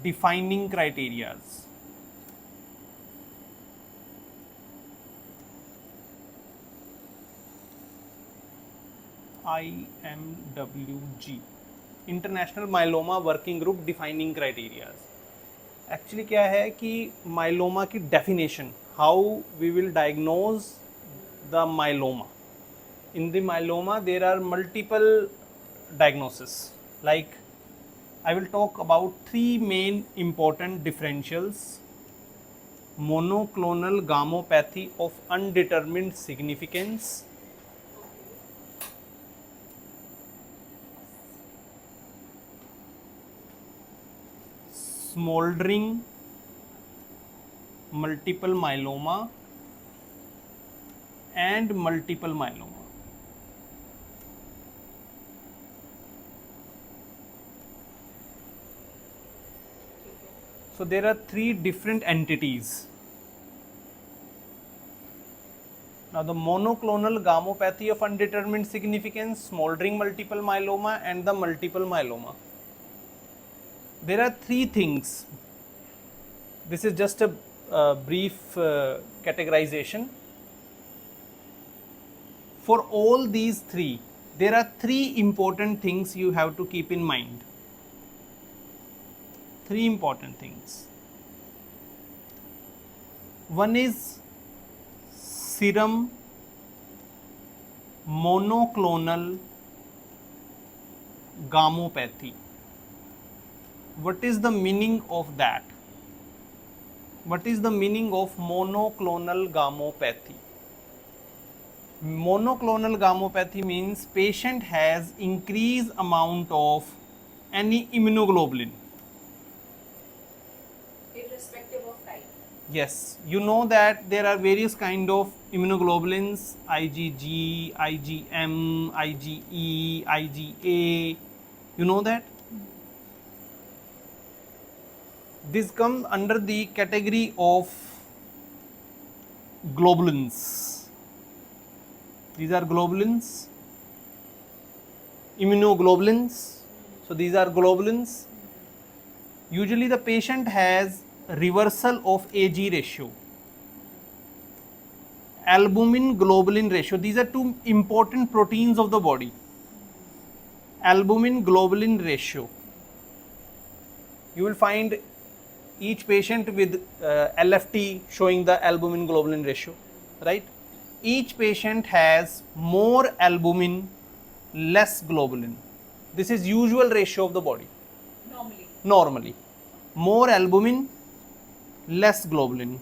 defining criterias. IMWG, international myeloma working group defining criterias. Actually क्या है कि myeloma की definition, how we will diagnose the myeloma. In the myeloma there are multiple diagnosis. Like I will talk about three main important differentials: monoclonal gammopathy of undetermined significance, smoldering multiple myeloma, and multiple myeloma. So there are three different entities. Now the monoclonal gammopathy of undetermined significance, smoldering multiple myeloma, and the multiple myeloma. There are three things. This is just a brief categorization. For all these three, there are three important things you have to keep in mind. Three important things. One is serum monoclonal gammopathy. What is the meaning of that? What is the meaning of monoclonal gammopathy? Monoclonal gammopathy means patient has increased amount of any immunoglobulin. Irrespective of type. Yes, you know that there are various kind of immunoglobulins: IgG, IgM, IgE, IgA. You know that? This comes under the category of globulins. These are globulins, immunoglobulins. So these are globulins. Usually the patient has reversal of Ag ratio, albumin globulin ratio. These are two important proteins of the body. Albumin globulin ratio. You will find each patient with LFT showing the albumin globulin ratio, right? Each patient has more albumin, less globulin. This is usual ratio of the body. Normally, more albumin, less globulin.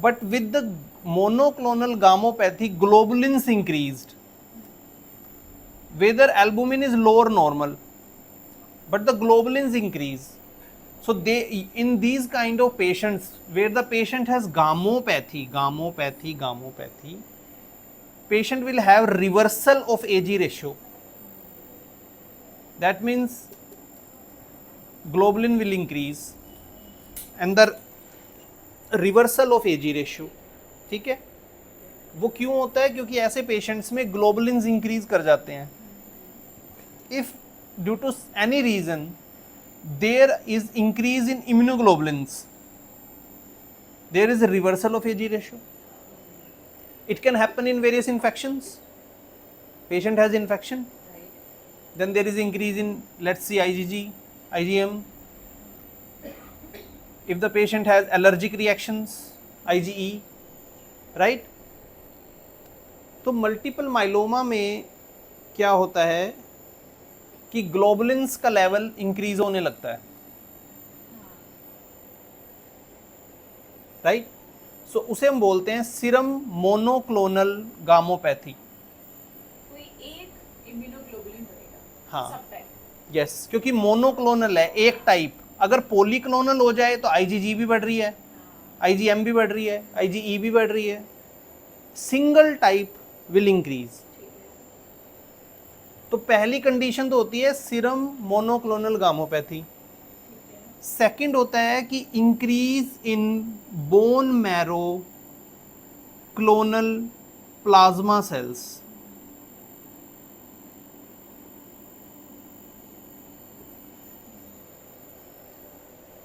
But with the monoclonal gammopathy, globulins increased. Whether albumin is low or normal, but the globulins increase. So they, in these kind of patients where the patient has gammopathy, patient will have reversal of Ag ratio. That means globulin will increase and the reversal of Ag ratio. ठीक है, वो क्यों होता है? क्योंकि ऐसे patients में globulins increase कर जाते हैं. If due to any reason there is increase in immunoglobulins, there is a reversal of Ag ratio. It can happen in various infections. Patient has infection, then there is increase in, let's see, IgG, IgM. If the patient has allergic reactions, IgE, right? तो multiple myeloma में क्या होता है कि globulins का level increase होने लगता है, राइट? सो उसे हम बोलते हैं सीरम मोनोक्लोनल गामोपैथी. कोई एक इम्यूनोग्लोबुलिन बढ़ेगा. हाँ, सब टाइप. यस, क्योंकि मोनोक्लोनल है, एक टाइप. अगर पॉलीक्लोनल हो जाए तो IgG भी बढ़ रही है, IgM भी बढ़ रही है, IgE भी बढ़ रही है. Single type will increase. तो पहली कंडीशन तो होती है सीरम मोनोक्लोनल गामोपैथी. सेकंड होता है कि increase in bone marrow clonal plasma cells.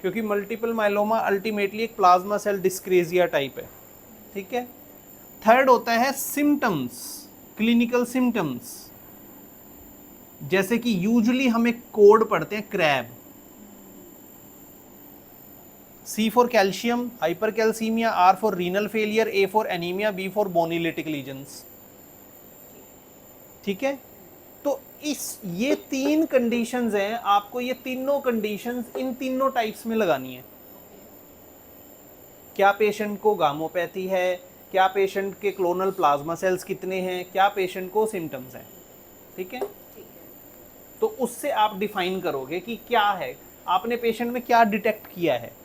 क्योंकि मल्टीपल माइलोमा अल्टीमेटली एक प्लाज्मा सेल डिस्क्रेजिया टाइप है, ठीक है। थर्ड होता है सिम्टम्स, क्लिनिकल सिम्टम्स, जैसे कि यूजुअली हम एक कोड पढ़ते हैं CRAB, C for calcium, hypercalcaemia, R for renal failure, A for anaemia, B for bonelytic lesions, ठीक है। तो ये 3 कंडीशंस हैं, आपको ये तीनों कंडीशंस इन तीनों टाइप्स में लगानी है। क्या पेशेंट को गामोपैथी है, क्या पेशेंट के क्लोनल प्लाज्मा सेल्स कितने हैं, क्या पेशेंट को सिम्टम्स हैं, ठीक है। तो उससे आप डिफाइन करोगे कि क्या है, आपने पेशेंट में क्या डिटेक्ट किया है।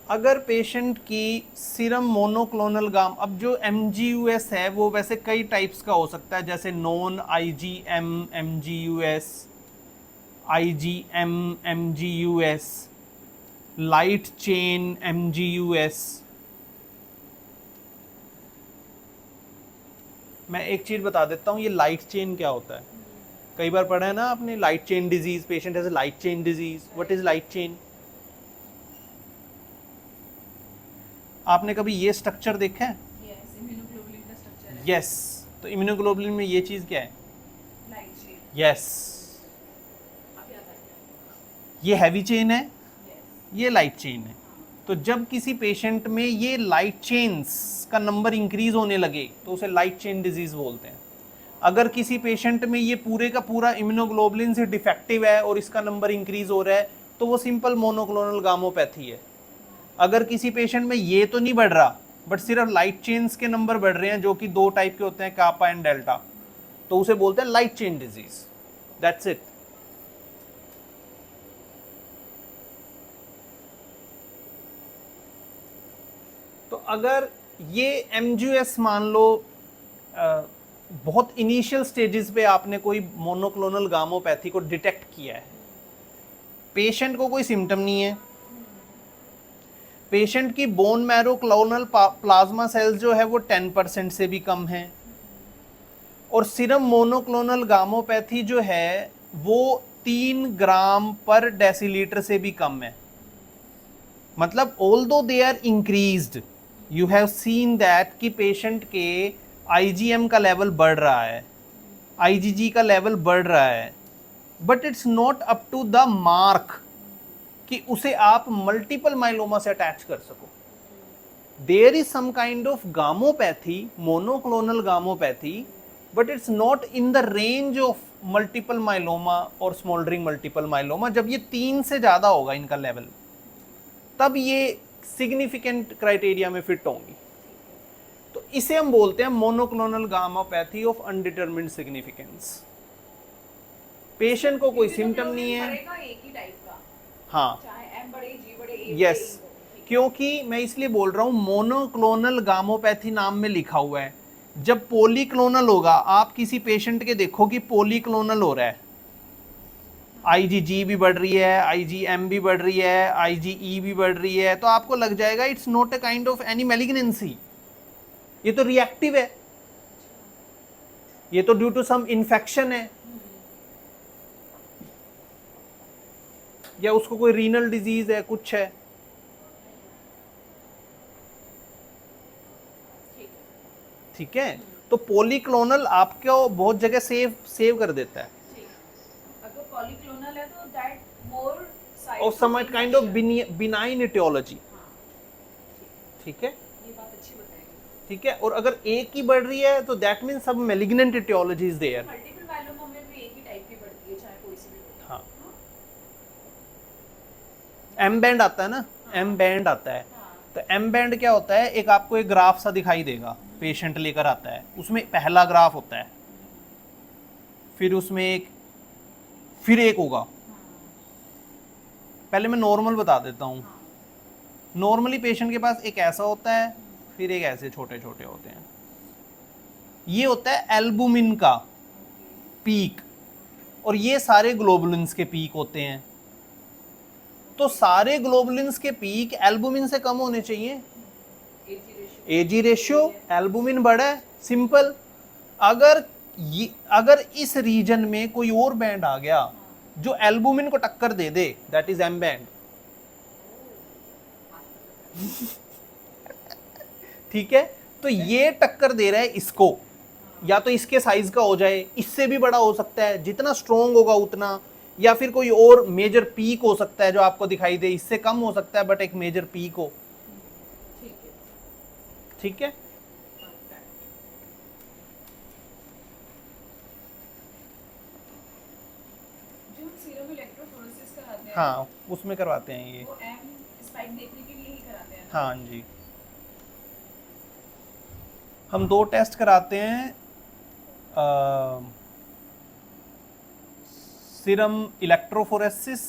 अगर पेशेंट की सीरम मोनोक्लोनल गाम, अब जो MGUS है वो वैसे कई टाइप्स का हो सकता है, जैसे non IgM MGUS, IgM MGUS, light chain MGUS। मैं एक चीज बता देता हूँ, ये लाइट चेन क्या होता है। कई बार पढ़ा है ना आपने, light chain disease, patient has light chain disease. What is light chain? आपने कभी ये स्ट्रक्चर देखा है? यस, इम्यूनोग्लोबुलिन का स्ट्रक्चर है। यस, तो इम्यूनोग्लोबुलिन में ये चीज क्या है? Light chain. यस, अब याद आ गया। ये हैवी चेन है, यस। ये लाइट चेन है। तो जब किसी पेशेंट में ये लाइट चेन्स का नंबर इंक्रीज होने लगे तो उसे लाइट चेन डिजीज बोलते हैं। अगर किसी पेशेंट में ये पूरे का पूरा इम्यूनोग्लोबुलिन से डिफेक्टिव है और इसका नंबर इंक्रीज हो रहा है तो वो सिंपल मोनोक्लोनल गामोपैथी है। अगर किसी पेशेंट में ये तो नहीं बढ़ रहा बट सिर्फ लाइट चेन्स के नंबर बढ़ रहे हैं, जो कि 2 टाइप के होते हैं, कापा एंड डेल्टा, तो उसे बोलते हैं light chain disease. That's it. तो अगर ये MGUS मान लो बहुत इनिशियल स्टेजेस पे आपने कोई मोनोक्लोनल गामोपैथी को डिटेक्ट किया है, पेशेंट को कोई सिम्टम नहीं है, पेशेंट की bone marrow clonal plasma cells जो है वो 10% से भी कम है, और सीरम मोनोक्लोनल गामोपैथी जो है वो 3 ग्राम पर डेसीलीटर से भी कम है। मतलब although they are increased, you have seen that कि पेशेंट के IgM का लेवल बढ़ रहा है, IgG का लेवल बढ़ रहा है, but it's not up to the mark कि उसे आप मल्टीपल माइलोमा से अटैच कर सको। There is some kind of gammopathy, monoclonal gammopathy, but it's not in the range of multiple myeloma और स्मोल्डरिंग मल्टीपल माइलोमा। जब ये 3 से ज्यादा होगा इनका लेवल, तब ये सिग्निफिकेंट क्राइटेरिया में फिट होंगी। तो इसे हम बोलते हैं मोनोक्लोनल गामोपैथी ऑफ अनडिटरमिन्ड सिग्निफिकेंस। पेशेंट को कोई सिम्टम नहीं है, बढ़ेगा एक ही टाइप का, हाँ, चाहे M बढ़े, G बढ़े, A यस, बढ़े, क्योंकि मैं इसलिए बोल रहा हूं मोनोक्लोनल गामोपैथी नाम में लिखा हुआ है। जब पॉलीक्लोनल होगा, आप किसी पेशेंट के देखो कि पॉलीक्लोनल हो रहा है, IgG भी बढ़ रही है, IgM भी बढ़ रही है, IgE भी बढ़ रही है, तो आपको लग जाएगा it's not a kind of any malignancy, ये तो रिएक्टिव है, ये तो ड्यू टू सम इन्फेक्शन है, या उसको कोई रीनल डिजीज है, कुछ है। ठीक है, तो पॉलीक्लोनल आपको बहुत जगह सेव कर देता है। अगर पॉलीक्लोनल है तो दैट मोर साइड और some kind of benign etiology. ठीक है, ये बात अच्छी बताएगी। ठीक है, और अगर एक ही बढ़ रही है तो दैट मीन्स सब malignant etiology is there. Multiple myeloma में भी एक ही टाइप की बढ़ती है, चाहे कोई सी भी हो। हाँ, M बैंड आता है ना, M बैंड आता है। तो M बैंड क्या होता है, एक आपको एक ग्राफ सा दिखाई देगा, पेशेंट लेकर आता है, उसमें पहला ग्राफ होता है, फिर उसमें फिर एक होगा। पहले मैं नॉर्मल बता देता हूँ। नॉर्मली पेशेंट के पास एक ऐसा होता है, फिर एक ऐसे छोटे छोटे होते हैं। ये होता है एल्बुमिन का पीक, और ये सारे ग्लोबुलिन्स के पीक होते हैं। तो सारे ग्लोबुलिन्स के पीक एल्बुमिन से कम होने चाहिए। AG रेशियो, एल्बुमिन बढ़ा है, सिंपल। अगर इस रीजन में कोई और बैंड आ गया जो एल्बुमिन को टक्कर दे दे, दैट इज एम बैंड। ठीक है, तो ये टक्कर दे रहा है इसको, या तो इसके साइज का हो जाए, इससे भी बड़ा हो सकता है, जितना स्ट्रोंग होगा उतना, या फिर कोई और मेजर पीक हो सकता है जो आपको दिखाई दे, इससे कम हो सकता है बट एक मेजर पीक हो। ठीक है, जो हम सीरम इलेक्ट्रोफोरेसिस कराते हैं, हाँ उसमें करवाते हैं ये। वो एम स्पाइक देखने के लिए ही कराते हैं ना? हाँ जी, हम 2 टेस्ट कराते हैं, serum electrophoresis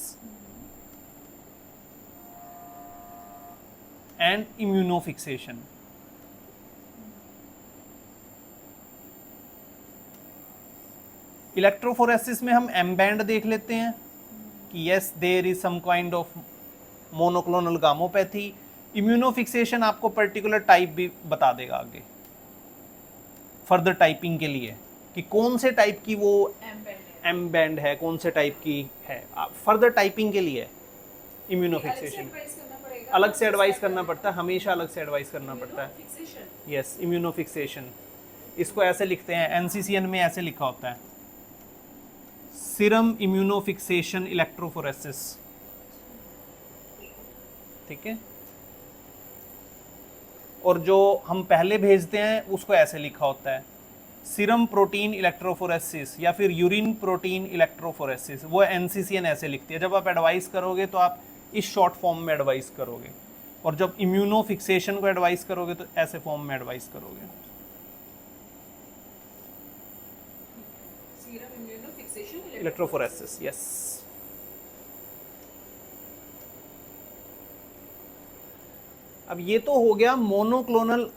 and immunofixation. Electrophoresis में हम एम बैंड देख लेते हैं कि yes there is some kind of monoclonal gammopathy. Immunofixation आपको पर्टिकुलर टाइप भी बता देगा आगे फर्दर टाइपिंग के लिए कि कौन से टाइप की वो एम बैंड है, कौन से टाइप की है, फर्दर टाइपिंग के लिए इम्यूनोफिक्सेशन अलग से एडवाइस करना पड़ता है, हमेशा अलग से एडवाइस करना पड़ता है। यस, इम्यूनोफिक्सेशन, इसको ऐसे लिखते हैं, एनसीसीएन में ऐसे लिखा होता है, सीरम इम्यूनोफिक्सेशन इलेक्ट्रोफोरेसिस। ठीक है, और जो हम पहले भेजते हैं उसको ऐसे लिखा होता है, सीरम प्रोटीन इलेक्ट्रोफोरेसिस या फिर यूरिन प्रोटीन इलेक्ट्रोफोरेसिस। वो एनसीसीएन ऐसे लिखती है। जब आप एडवाइस करोगे तो आप इस शॉर्ट फॉर्म में एडवाइस करोगे, और जब इम्यूनोफिक्सेशन को एडवाइस करोगे तो ऐसे फॉर्म में एडवाइस करोगे। Serum immunofixation electrophoresis, yes. अब ये तो हो गया मोनोक्लोनल।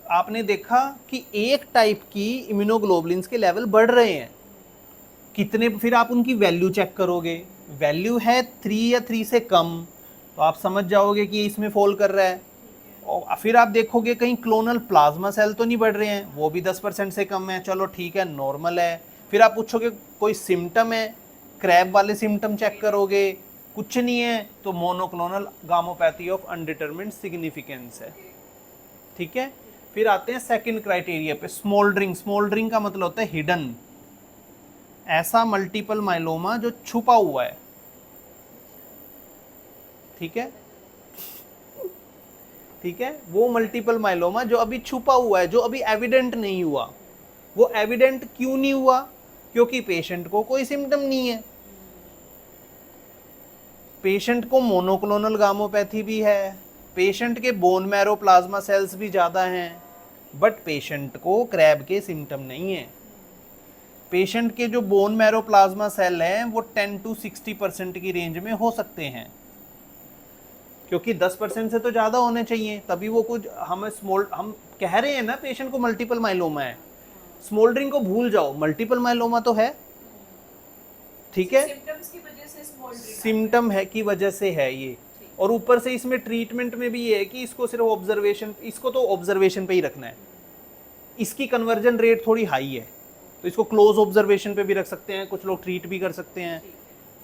आपने देखा कि एक टाइप की इम्यूनोग्लोबुलिन्स के लेवल बढ़ रहे हैं, कितने, फिर आप उनकी वैल्यू चेक करोगे, वैल्यू है 3 या 3 से कम तो आप समझ जाओगे कि इसमें फॉल कर रहा है। और फिर आप देखोगे कहीं क्लोनल प्लाज्मा सेल तो नहीं बढ़ रहे हैं, वो भी 10% से कम है, चलो ठीक है नॉर्मल है। फिर आप पूछोगे कोई सिम्टम है, क्रैब वाले सिम्टम चेक करोगे, कुछ नहीं है तो मोनोक्लोनल गामोपैथी ऑफ अनडिटरमिन्ड सिग्निफिकेंस है। ठीक है, फिर आते हैं सेकंड क्राइटेरिया पे, स्मोल्डरिंग। स्मोल्डरिंग का मतलब होता है हिडन, ऐसा मल्टीपल माइलोमा जो छुपा हुआ है। ठीक है, ठीक है, वो मल्टीपल माइलोमा जो अभी छुपा हुआ है, जो अभी एविडेंट नहीं हुआ। वो एविडेंट क्यों नहीं हुआ? क्योंकि पेशेंट को कोई सिम्टम नहीं है, पेशेंट को मोनोक्लोनल गामोपैथी भी है, पेशेंट के बोन मैरो प्लाज्मा सेल्स भी ज़्यादा हैं, बट पेशेंट को क्रैब के सिम्टम नहीं है। पेशेंट के जो बोन मैरो प्लाज्मा सेल हैं वो 10 to 60% की रेंज में हो सकते हैं, क्योंकि 10% से तो ज़्यादा होने चाहिए, तभी वो कुछ हम कह रहे हैं ना पेशेंट को मल्टीपल माइलोमा है। स्मोल्डरिंग को भूल जाओ, मल्टीपल माइलोमा तो है। ठीक है, सिम्टम्स की वजह से स्मोल्डरिंग सिम्टम है की वजह से है ये। और ऊपर से इसमें ट्रीटमेंट में भी ये है कि इसको सिर्फ ऑब्जर्वेशन, इसको तो ऑब्जर्वेशन पे ही रखना है। इसकी कन्वर्जन रेट थोड़ी हाई है, तो इसको क्लोज ऑब्जर्वेशन पे भी रख सकते हैं, कुछ लोग ट्रीट भी कर सकते हैं।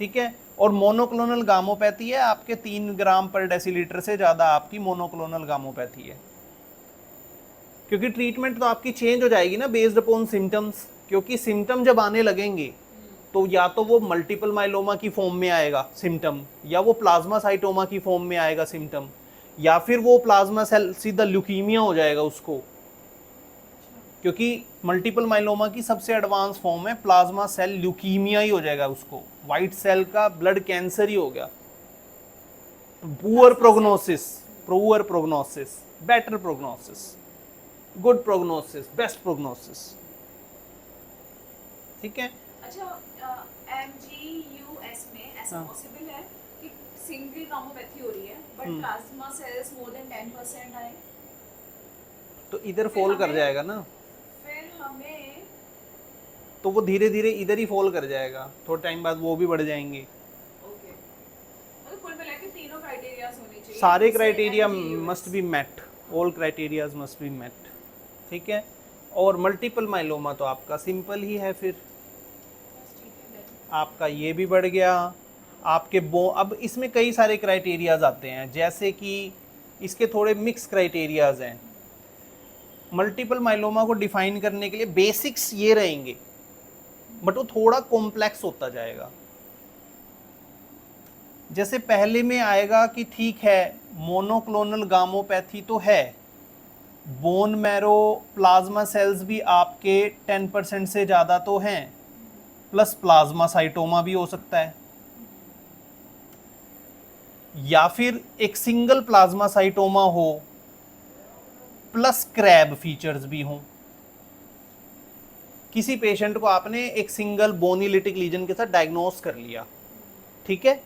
ठीक है, और मोनोक्लोनल गामोपैथी है, आपके 3 ग्राम पर डेसीलीटर से ज़्यादा आपकी मोनोक्लोनल गामोपैथी है, क्योंकि ट्रीटमेंट तो आपकी चेंज हो जाएगी ना बेस्ड अपॉन सिम्टम्स। क्योंकि सिम्टम जब आने लगेंगे तो या तो वो मल्टीपल माइलोमा की फॉर्म में आएगा सिम्टम, या वो प्लाज्मा साइटोमा की फॉर्म में आएगा सिम्टम, या फिर वो प्लाज्मा सेल सीधा ल्यूकीमिया हो जाएगा उसको, क्योंकि मल्टीपल माइलोमा की सबसे एडवांस फॉर्म है प्लाज्मा सेल ल्यूकीमिया ही हो जाएगा उसको, वाइट सेल का ब्लड कैंसर ही हो गया। Poor prognosis, poor prognosis, better prognosis, good prognosis, best prognosis. ठीक है, अच्छा, MGUS में ऐसा हाँ। पॉसिबल है कि सिंगल गामोपैथी हो रही है but plasma cells more than 10% आए? तो इधर फॉल कर जाएगा ना, फिर हमें तो वो धीरे धीरे इधर ही फॉल कर जाएगा, थोड़े टाइम बाद वो भी बढ़ जाएंगे। ओके, मतलब कुल मिला के तीनों क्राइटेरियाज होने चाहिए। सारे जैसे criteria MGUS। Must be met, all criterias must be met. ठीक है, और मल्टीपल माइलोमा तो आपका सिंपल ही है, फिर आपका ये भी बढ़ गया। आपके अब इसमें कई सारे क्राइटेरियाज आते हैं, जैसे कि इसके थोड़े मिक्स क्राइटेरियाज हैं। मल्टीपल माइलोमा को डिफाइन करने के लिए बेसिक्स ये रहेंगे, बट वो थोड़ा कॉम्प्लेक्स होता जाएगा। जैसे पहले में आएगा कि ठीक है, मोनोक्लोनल गामोपैथी तो है, बोन मैरो प्लाज्मा सेल्स भी आपके 10% से ज़्यादा तो हैं, प्लस प्लाज्मा साइटोमा भी हो सकता है, या फिर एक सिंगल प्लाज्मा साइटोमा हो प्लस क्रैब फीचर्स भी हों। किसी पेशेंट को आपने एक सिंगल बोनीलिटिक लीजन के साथ डायग्नोस कर लिया, ठीक है,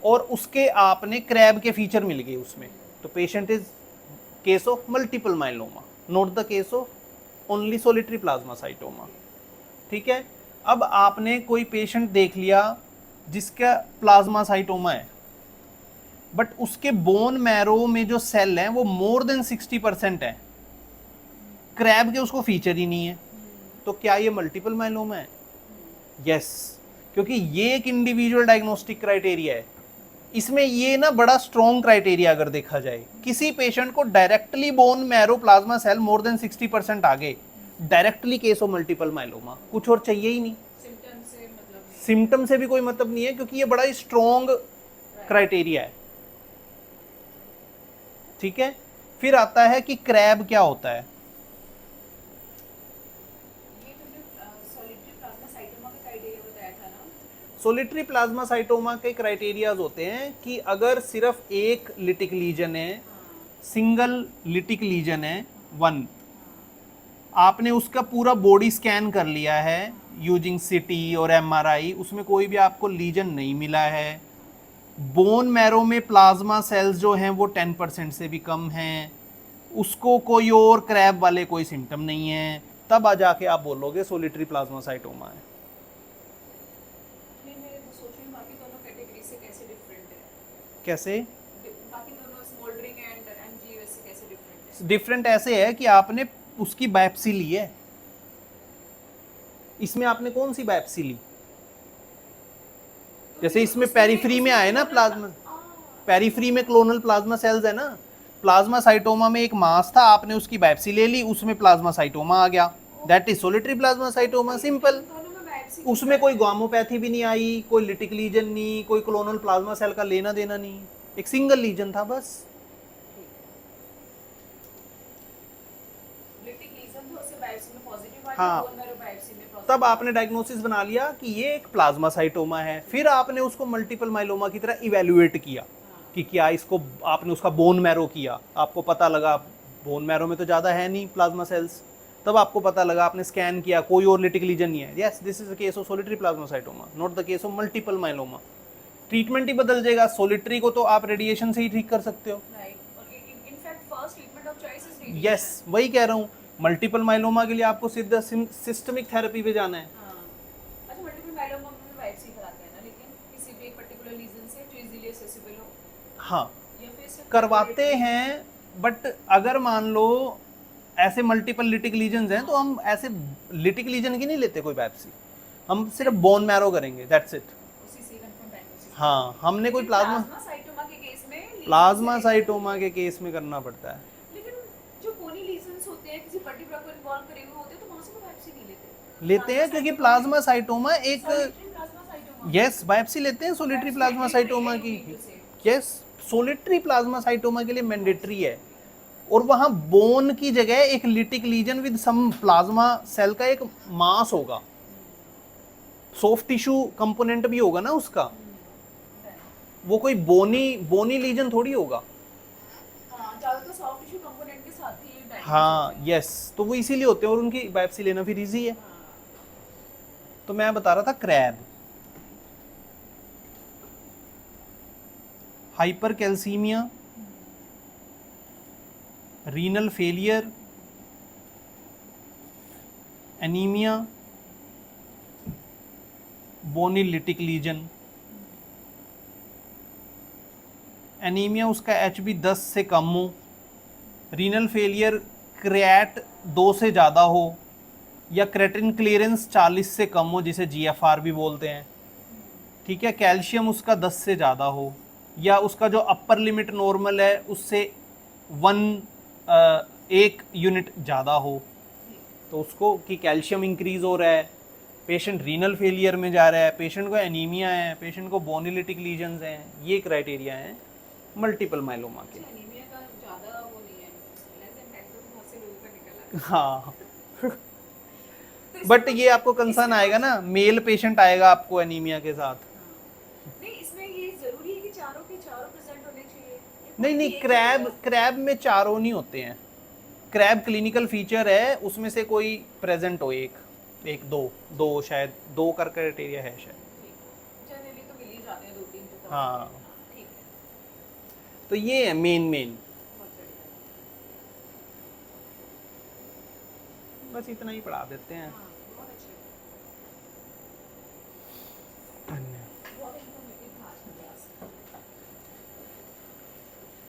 और उसके आपने क्रैब के फीचर मिल गए उसमें, तो patient is case of multiple myeloma, not the case of only solitary plasmacytoma. ठीक है, अब आपने कोई पेशेंट देख लिया जिसका प्लाज्मा साइटोमा है, बट उसके बोन मैरो में जो सेल हैं वो मोर देन 60% है, क्रैब के उसको फीचर ही नहीं है, तो क्या ये मल्टीपल माइलोमा है? यस, क्योंकि ये एक इंडिविजुअल डायग्नोस्टिक क्राइटेरिया है। इसमें ये ना बड़ा स्ट्रॉन्ग क्राइटेरिया अगर देखा जाए, किसी पेशेंट को directly bone marrow plasma cell more than 60% आ गए, directly case of multiple myeloma, कुछ और चाहिए ही नहीं। सिम्टम से भी कोई मतलब नहीं है, क्योंकि ये बड़ा स्ट्रॉन्ग क्राइटेरिया है। ठीक है, फिर आता है कि क्रैब क्या होता है। सोलिटरी प्लाज्मा साइटोमा के क्राइटेरियाज होते हैं कि अगर सिर्फ एक लिटिक लीजन है, सिंगल लिटिक लीजन है, वन, आपने उसका पूरा बॉडी स्कैन कर लिया है यूजिंग सीटी और एमआरआई, उसमें कोई भी आपको लीजन नहीं मिला है, बोन मैरो में प्लाज्मा सेल्स जो हैं वो 10% से भी कम हैं, उसको कोई और क्रैब वाले कोई सिम्टम नहीं है, तब आ जाके आप बोलोगे सोलिटरी प्लाज्मा साइटोमा है। कैसे डिफरेंट? ऐसे है कि आपने उसकी बायोप्सी ली है, इसमें आपने कौन सी बायोप्सी ली? जैसे इसमें पेरिफ्री में आए ना प्लाज्मा, पेरिफ्री में क्लोनल प्लाज्मा सेल्स है ना, प्लाज्मा साइटोमा में एक मास था, आपने उसकी बायोप्सी ले ली, उसमें प्लाज्मा साइटोमा आ गया, that is solitary plasmacytoma, simple. उसमें कोई गामोपैथी भी नहीं आई, कोई लिटिक लीजन नहीं, कोई क्लोनल प्लाज्मा सेल का लेना देना नहीं, एक सिंगल लीजन था बस। हाँ, तब आपने डायग्नोसिस बना लिया कि ये एक प्लाज्मा साइटोमा है, फिर आपने उसको मल्टीपल माइलोमा की तरह इवेल्युएट किया कि क्या इसको, आपने उसका बोन मैरो किया, आपको पता लगा बोन मैरो में तो ज़्यादा है नहीं प्लाज्मा सेल्स, तब आपको पता लगा, आपने स्कैन किया, कोई और लिटिक लीजन नहीं है, yes this is the case of solitary plasmacytoma, not the case of multiple myeloma. Treatment ही बदल जाएगा, सोलिटरी को तो आप रेडिएशन से ही ठीक कर सकते हो, यस वही कह रहा हूँ, मल्टीपल माइलोमा के लिए आपको सीधा सिस्टमिक थेरेपी पे जाना है। अच्छा, मल्टीपल माइलोमा में बायोप्सी कराते हैं ना, लेकिन किसी भी एक पर्टिकुलर लीजन से जो इजीली एक्सेसिबल हो, हाँ करवाते हैं, बट अगर मान लो ऐसे मल्टीपल लिटिक लीजन्स हैं तो हम ऐसे लिटिक लीजन की नहीं लेते कोई बायोप्सी, हम सिर्फ बोन मैरो करेंगे, दैट्स इट। हाँ, हमने कोई प्लाज्मा साइटोमा के केस में करना पड़ता है, लेते हैं क्योंकि प्लाज्मा साइटोमा एक, यस बायोप्सी लेते हैं सोलिटरी प्लाज्मा साइटोमा की, यस सोलिटरी प्लाज्मा साइटोमा के लिए मैंडेटरी है, और वहाँ बोन की जगह एक lytic lesion with some plasma cell का एक मास होगा, सॉफ्ट टिश्यू कंपोनेंट भी होगा ना उसका, वो कोई बोनी लीजन थोड़ी होगा। हाँ यस, तो वो इसीलिए होते हैं और उनकी बायोप्सी लेना फिर इजी है। तो मैं बता रहा था CRAB, hypercalcaemia, renal failure, anaemia, bony lytic lesion. Anaemia उसका HB 10 से कम हो, रीनल फेलियर क्रिएट 2 से ज़्यादा हो या क्रेटिन क्लियरेंस 40 से कम हो, जिसे जीएफआर भी बोलते हैं, ठीक है। कैल्शियम उसका 10 से ज़्यादा हो या उसका जो अपर लिमिट नॉर्मल है उससे 1 यूनिट ज़्यादा हो, तो उसको कि कैल्शियम इंक्रीज हो रहा है, पेशेंट रीनल फेलियर में जा रहा है, पेशेंट को एनीमिया है, पेशेंट को बोनिलिटिक लीजन्स हैं, ये क्राइटेरिया हैं मल्टीपल माइलोमा के। एनीमिया का ज़्यादा वो नहीं है, लेस देन 10 तो बहुत से लोगों का निकल आता हाँ है। तो बट इसमें ये आपको कंसर्न आएगा ना, मेल पेशेंट आएगा आपको एनीमिया के साथ। नहीं, इसमें ये जरूरी है कि चारों के चारों प्रेजेंट होने चाहिए? नहीं नहीं, क्रैब में चारों नहीं होते हैं। क्रैब क्लिनिकल फीचर है, उसमें से कोई प्रेजेंट हो, एक दो शायद 2 का क्राइटेरिया है शायद। जनरली तो मिल ही जाते हैं 2-3 तो। हाँ, ठीक है, तो ये है मेन बहुत बढ़िया। बस इतना ही पढ़ा देते हैं। हाँ, बहुत अच्छे।